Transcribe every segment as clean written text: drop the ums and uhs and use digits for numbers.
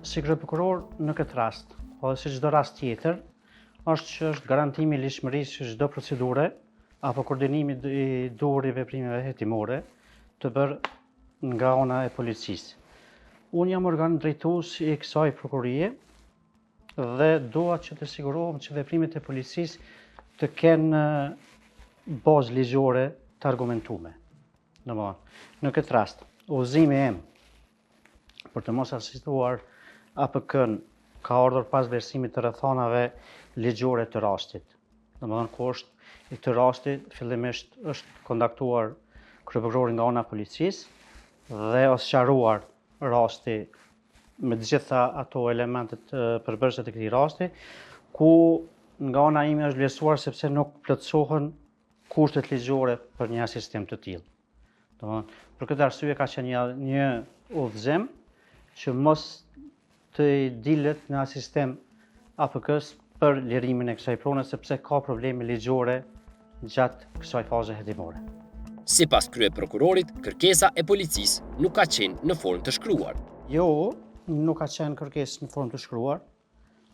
si kryeprokuror në këtë rast, po dhe si çdo rast tjetër, është garantimi i lishmërisë së çdo procedure apo koordinimi i duhur i veprimeve hetimore të bërë nga ana e policisë. Unë jam organ drejtues i kësaj prokurie dhe dua që të sigurohem që veprimet e policisë të kenë bazë ligjore të argumentueme. Domethënë, në këtë rast, udhëzimi im për të mos asistuar APK-n ka ardhur pas vlerësimit të rrethonave ligjore të rastit. Domethënë, ku është i këtë rasti fillimisht është kontaktuar kryeprokurori nga ana e policisë dhe është sqaruar rasti me të gjitha ato elementet përbërëse të këtij rasti, ku nga ana ime është vlerësuar sepse nuk plotësohen kushtet ligjore për një asistim të tillë. Domethënë, për këtë arsye ka qenë një udhëzim që mos të dilet në asistim APK-s për lirimin e kësaj prone sepse ka probleme ligjore gjatë kësaj faze hetimore. Sipas kryeprokurorit, kërkesa e policisë nuk ka qenë në formë të shkruar. Jo, nuk ka qenë kërkesë në formë të shkruar.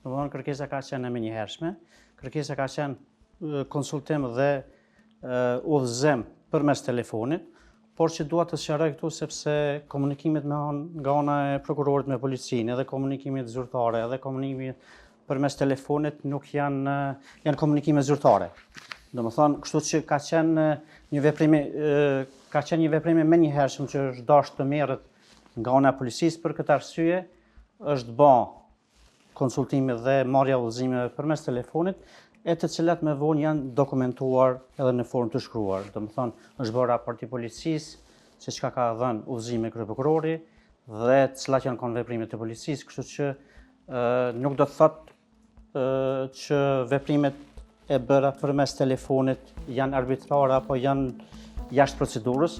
Domethënë, kërkesa ka qenë e menjëhershme. Kërkesa ka qenë konsultim dhe udhëzim përmes telefonit, por që dua të sqaroj këtu sepse komunikimet nga ana e prokurorit me policinë, edhe komunikimet zyrtare, edhe komunikimet përmes telefonit nuk janë komunikime zyrtare. Domethënë, kështu që ka qenë një veprim më njëhershëm që është dashur të merret nga ana e policisë. Për këtë arsye është bë konsultime dhe marrja udhëzimeve përmes telefonit, e të cilat me vonë janë dokumentuar edhe në formë të shkruar. Domethënë, është bërë raport i policisë se çka ka dhënë udhëzime kryeprokurori dhe cilat janë veprimet e policisë, kështu që nuk do të thotë që veprimet e bëra përmes telefonit janë arbitrare apo janë jashtë procedurës,